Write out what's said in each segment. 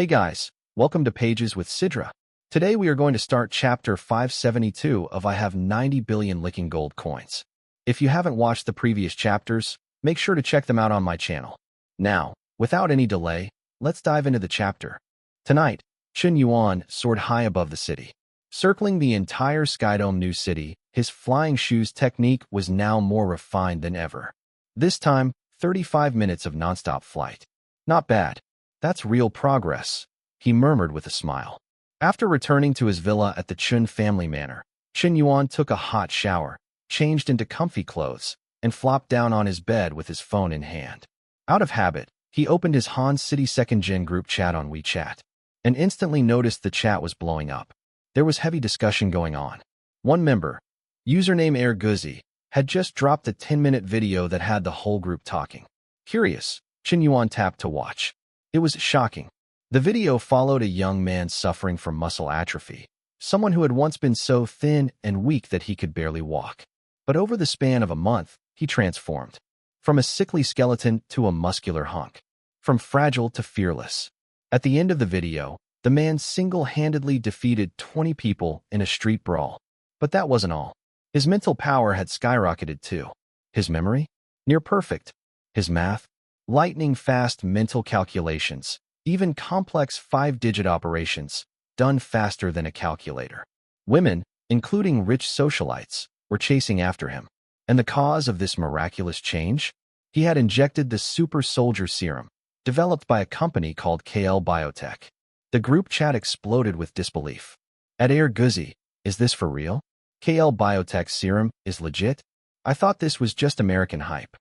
Hey guys, welcome to Pages with Sidra. Today we are going to start chapter 572 of I Have 90 Billion Licking Gold Coins. If you haven't watched the previous chapters, make sure to check them out on my channel. Now, without any delay, let's dive into the chapter. Tonight, Chun Yuan soared high above the city. Circling the entire Skydome New City, his flying shoes technique was now more refined than ever. This time, 35 minutes of nonstop flight. Not bad. That's real progress, he murmured with a smile. After returning to his villa at the Chun family manor, Chun Yuan took a hot shower, changed into comfy clothes, and flopped down on his bed with his phone in hand. Out of habit, he opened his Han City Second Gen group chat on WeChat, and instantly noticed the chat was blowing up. There was heavy discussion going on. One member, username Air Guzzi, had just dropped a 10-minute video that had the whole group talking. Curious, Chun Yuan tapped to watch. It was shocking. The video followed a young man suffering from muscle atrophy, someone who had once been so thin and weak that he could barely walk. But over the span of a month, he transformed. From a sickly skeleton to a muscular hunk. From fragile to fearless. At the end of the video, the man single-handedly defeated 20 people in a street brawl. But that wasn't all. His mental power had skyrocketed too. His memory? Near perfect. His math? Lightning-fast mental calculations. Even complex 5-digit operations, done faster than a calculator. Women, including rich socialites, were chasing after him. And the cause of this miraculous change? He had injected the super soldier serum, developed by a company called KL Biotech. The group chat exploded with disbelief. At Air Guzzi, is this for real? KL Biotech serum is legit? I thought this was just American hype.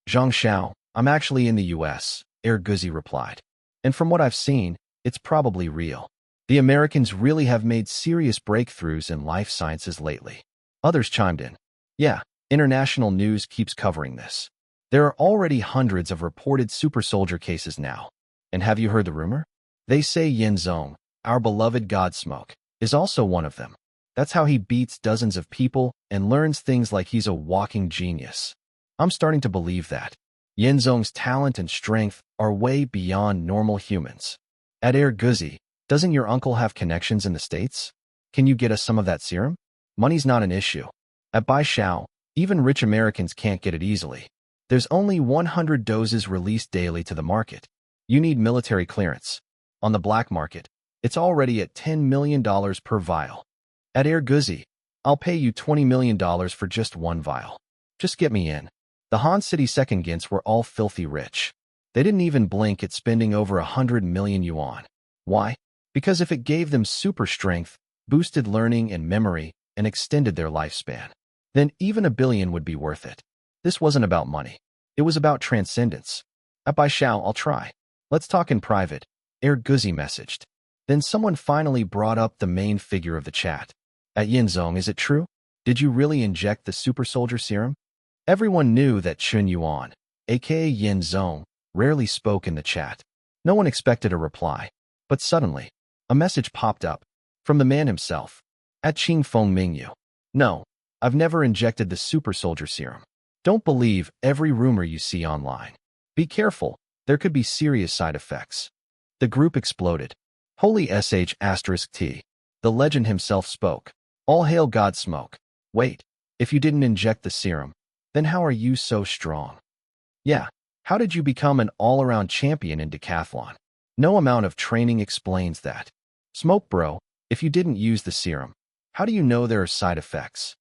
Zhang Xiao, I'm actually in the US, Air Guzzi replied. And from what I've seen, it's probably real. The Americans really have made serious breakthroughs in life sciences lately. Others chimed in. Yeah, international news keeps covering this. There are already hundreds of reported super soldier cases now. And have you heard the rumor? They say Yin Zong, our beloved Godsmoke, is also one of them. That's how he beats dozens of people and learns things like he's a walking genius. I'm starting to believe that. Yin Zong's talent and strength are way beyond normal humans. At Air Guzzi, doesn't your uncle have connections in the States? Can you get us some of that serum? Money's not an issue. At Bai Xiao, even rich Americans can't get it easily. There's only 100 doses released daily to the market. You need military clearance. On the black market, it's already at $10 million per vial. At Air Guzzi, I'll pay you $20 million for just one vial. Just get me in. The Han City Second Gens were all filthy rich. They didn't even blink at spending over 100 million yuan. Why? Because if it gave them super strength, boosted learning and memory, and extended their lifespan, then even $1 billion would be worth it. This wasn't about money. It was about transcendence. At Bai Xiao, I'll try. Let's talk in private, Air Guzzi messaged. Then someone finally brought up the main figure of the chat. At Yin Zong, is it true? Did you really inject the super soldier serum? Everyone knew that Chun Yuan, aka Yin Zong, rarely spoke in the chat. No one expected a reply. But suddenly, a message popped up. From the man himself. At Qing Feng Mingyu. No, I've never injected the super soldier serum. Don't believe every rumor you see online. Be careful, there could be serious side effects. The group exploded. Holy sh**t. The legend himself spoke. All hail Godsmoke. Wait, if you didn't inject the serum, then how are you so strong? Yeah, how did you become an all-around champion in decathlon? No amount of training explains that. Smoke bro, if you didn't use the serum, how do you know there are side effects?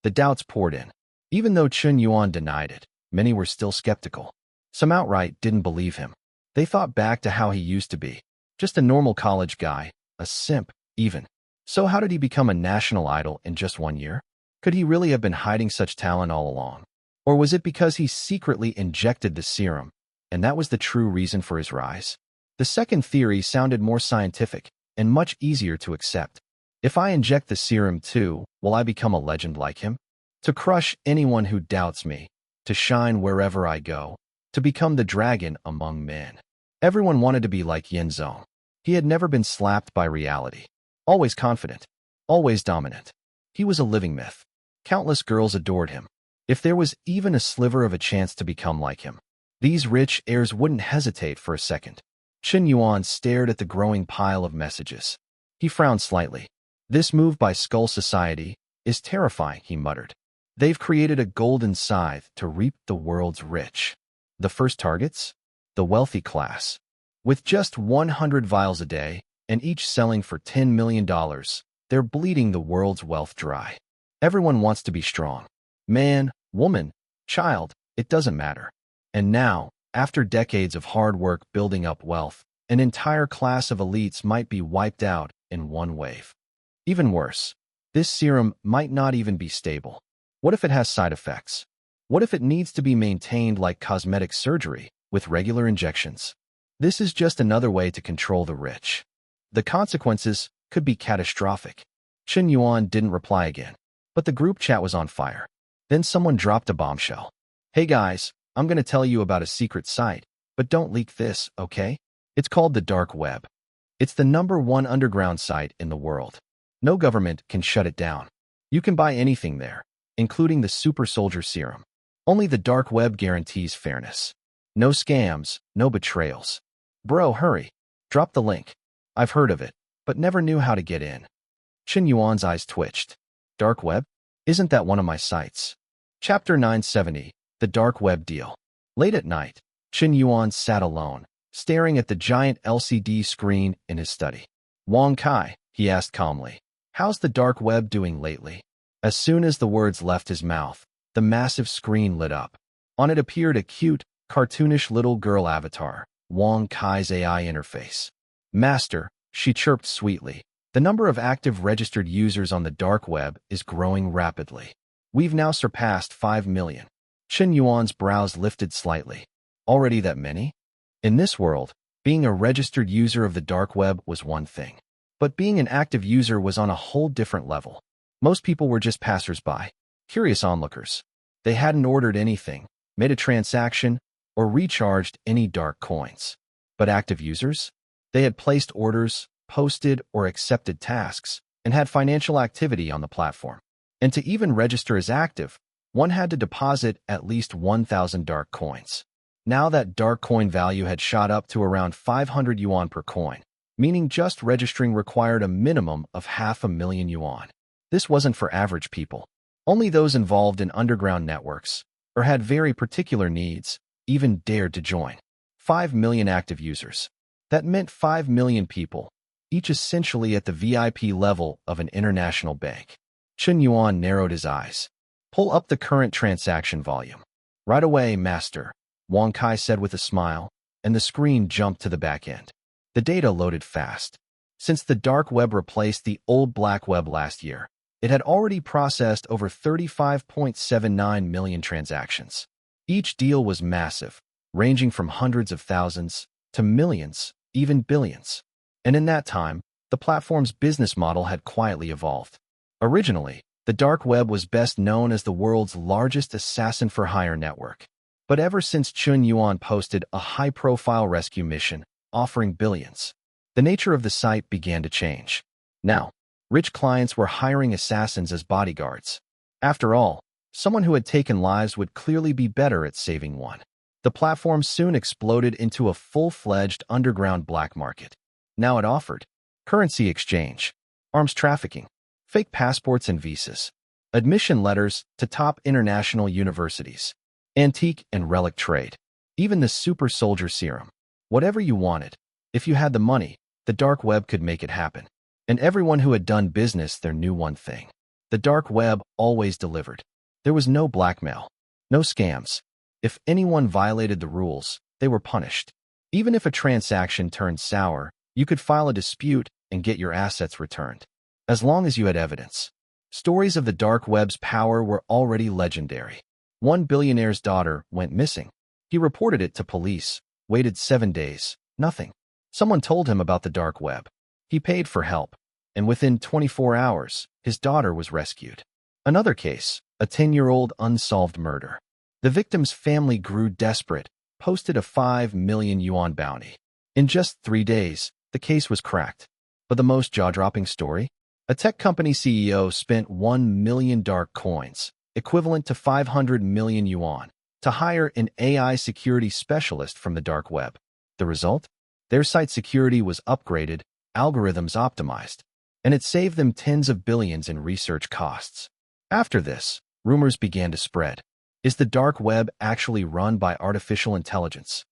The doubts poured in. Even though Chun Yuan denied it, many were still skeptical. Some outright didn't believe him. They thought back to how he used to be. Just a normal college guy, a simp, even. So how did he become a national idol in just 1 year? Could he really have been hiding such talent all along? Or was it because he secretly injected the serum, and that was the true reason for his rise? The second theory sounded more scientific and much easier to accept. If I inject the serum too, will I become a legend like him? To crush anyone who doubts me, to shine wherever I go, to become the dragon among men. Everyone wanted to be like Yin Zong. He had never been slapped by reality. Always confident, always dominant. He was a living myth. Countless girls adored him. If there was even a sliver of a chance to become like him, these rich heirs wouldn't hesitate for a second. Qin Yuan stared at the growing pile of messages. He frowned slightly. This move by Skull Society is terrifying, he muttered. They've created a golden scythe to reap the world's rich. The first targets? The wealthy class. With just 100 vials a day, and each selling for $10 million, they're bleeding the world's wealth dry. Everyone wants to be strong. Man, woman, child, it doesn't matter. And now, after decades of hard work building up wealth, an entire class of elites might be wiped out in one wave. Even worse, this serum might not even be stable. What if it has side effects? What if it needs to be maintained like cosmetic surgery, with regular injections? This is just another way to control the rich. The consequences could be catastrophic. Qin Yuan didn't reply again, but the group chat was on fire. Then someone dropped a bombshell. Hey guys, I'm going to tell you about a secret site, but don't leak this, okay? It's called the dark web. It's the #1 underground site in the world. No government can shut it down. You can buy anything there, including the super soldier serum. Only the dark web guarantees fairness. No scams, no betrayals. Bro, hurry. Drop the link. I've heard of it, but never knew how to get in. Qin Yuan's eyes twitched. Dark web? Isn't that one of my sites? Chapter 970, The Dark Web Deal. Late at night, Qin Yuan sat alone, staring at the giant LCD screen in his study. Wang Kai, he asked calmly, how's the dark web doing lately? As soon as the words left his mouth, the massive screen lit up. On it appeared a cute, cartoonish little girl avatar, Wang Kai's AI interface. Master, she chirped sweetly. The number of active registered users on the dark web is growing rapidly. We've now surpassed 5 million. Qin Yuan's brows lifted slightly. Already that many? In this world, being a registered user of the dark web was one thing. But being an active user was on a whole different level. Most people were just passers-by, curious onlookers. They hadn't ordered anything, made a transaction, or recharged any dark coins. But active users? They had placed orders, posted or accepted tasks, and had financial activity on the platform. And to even register as active, one had to deposit at least 1,000 dark coins. Now that dark coin value had shot up to around 500 yuan per coin, meaning just registering required a minimum of 500,000 yuan. This wasn't for average people. Only those involved in underground networks, or had very particular needs, even dared to join. 5 million active users. That meant 5 million people, each essentially at the VIP level of an international bank. Qin Yuan narrowed his eyes. Pull up the current transaction volume. Right away, master, Wang Kai said with a smile, and the screen jumped to the back end. The data loaded fast. Since the dark web replaced the old black web last year, it had already processed over 35.79 million transactions. Each deal was massive, ranging from hundreds of thousands to millions, even billions. And in that time, the platform's business model had quietly evolved. Originally, the dark web was best known as the world's largest assassin-for-hire network. But ever since Qin Yuan posted a high-profile rescue mission offering billions, the nature of the site began to change. Now, rich clients were hiring assassins as bodyguards. After all, someone who had taken lives would clearly be better at saving one. The platform soon exploded into a full-fledged underground black market. Now it offered currency exchange, arms trafficking, fake passports and visas, admission letters to top international universities, antique and relic trade, even the super soldier serum. Whatever you wanted, if you had the money, the dark web could make it happen. And everyone who had done business there knew one thing. The dark web always delivered. There was no blackmail, no scams. If anyone violated the rules, they were punished. Even if a transaction turned sour, you could file a dispute and get your assets returned, as long as you had evidence. Stories of the dark web's power were already legendary. One billionaire's daughter went missing. He reported it to police, waited 7 days, nothing. Someone told him about the dark web. He paid for help, and within 24 hours, his daughter was rescued. Another case, a 10-year-old unsolved murder. The victim's family grew desperate, posted a 5 million yuan bounty. In just 3 days, the case was cracked. But the most jaw-dropping story? A tech company CEO spent 1 million dark coins, equivalent to 500 million yuan, to hire an AI security specialist from the dark web. The result? Their site security was upgraded, algorithms optimized, and it saved them tens of billions in research costs. After this, rumors began to spread. Is the dark web actually run by artificial intelligence?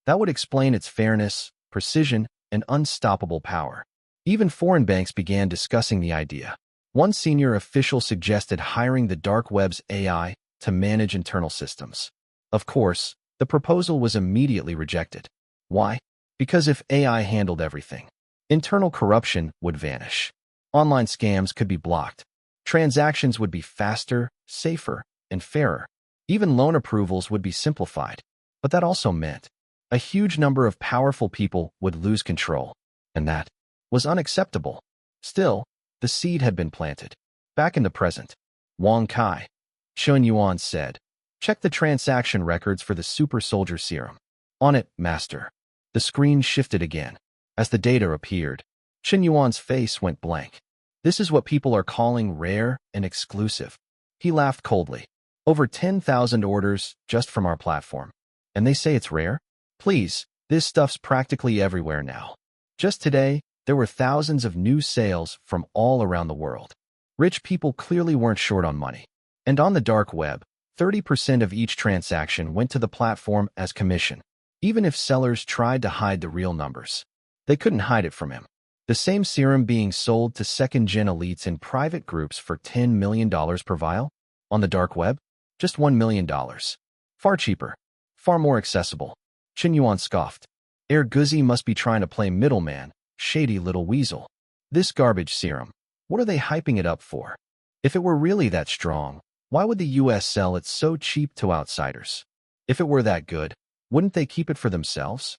That would explain its fairness, precision, and unstoppable power. Even foreign banks began discussing the idea. One senior official suggested hiring the dark web's AI to manage internal systems. Of course, the proposal was immediately rejected. Why? Because if AI handled everything, internal corruption would vanish. Online scams could be blocked. Transactions would be faster, safer, and fairer. Even loan approvals would be simplified. But that also meant a huge number of powerful people would lose control, and that was unacceptable. Still, the seed had been planted. Back in the present, Wang Kai, Chen Yuan said, "Check the transaction records for the super soldier serum." On it, master. The screen shifted again. As the data appeared, Chen Yuan's face went blank. This is what people are calling rare and exclusive. He laughed coldly. Over 10,000 orders just from our platform. And they say it's rare? Please, this stuff's practically everywhere now. Just today, there were thousands of new sales from all around the world. Rich people clearly weren't short on money. And on the dark web, 30% of each transaction went to the platform as commission. Even if sellers tried to hide the real numbers, they couldn't hide it from him. The same serum being sold to second-gen elites in private groups for $10 million per vial? On the dark web? Just $1 million. Far cheaper. Far more accessible. Chen Yuan scoffed. Guzi must be trying to play middleman, shady little weasel. This garbage serum. What are they hyping it up for? If it were really that strong, why would the US sell it so cheap to outsiders? If it were that good, wouldn't they keep it for themselves?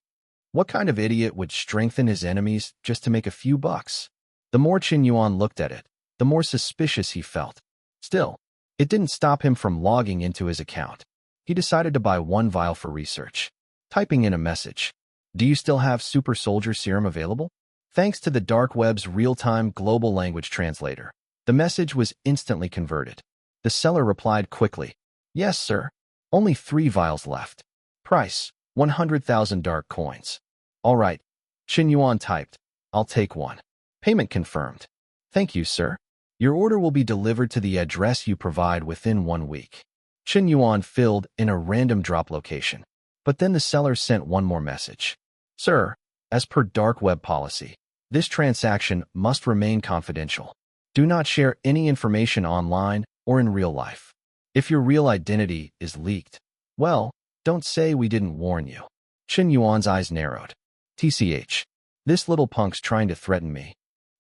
What kind of idiot would strengthen his enemies just to make a few bucks? The more Chen Yuan looked at it, the more suspicious he felt. Still, it didn't stop him from logging into his account. He decided to buy one vial for research. Typing in a message. Do you still have Super Soldier Serum available? Thanks to the dark web's real-time global language translator, the message was instantly converted. The seller replied quickly. Yes, sir. Only 3 vials left. Price, 100,000 dark coins. All right. Chen Yuan typed. I'll take one. Payment confirmed. Thank you, sir. Your order will be delivered to the address you provide within 1 week. Chen Yuan filled in a random drop location. But then the seller sent one more message. Sir, as per dark web policy, this transaction must remain confidential. Do not share any information online or in real life. If your real identity is leaked, well, don't say we didn't warn you. Chen Yuan's eyes narrowed. TCH. This little punk's trying to threaten me.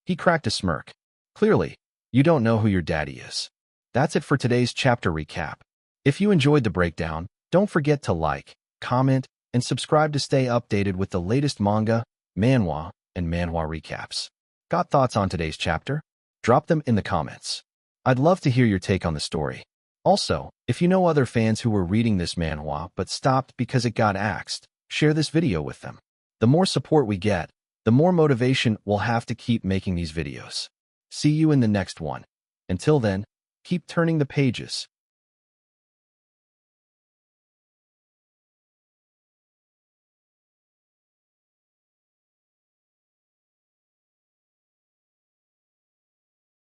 He cracked a smirk. Clearly, you don't know who your daddy is. That's it for today's chapter recap. If you enjoyed the breakdown, don't forget to like, comment, and subscribe to stay updated with the latest manga, manhwa, and manhwa recaps. Got thoughts on today's chapter? Drop them in the comments. I'd love to hear your take on the story. Also, if you know other fans who were reading this manhwa but stopped because it got axed, share this video with them. The more support we get, the more motivation we'll have to keep making these videos. See you in the next one. Until then, keep turning the pages.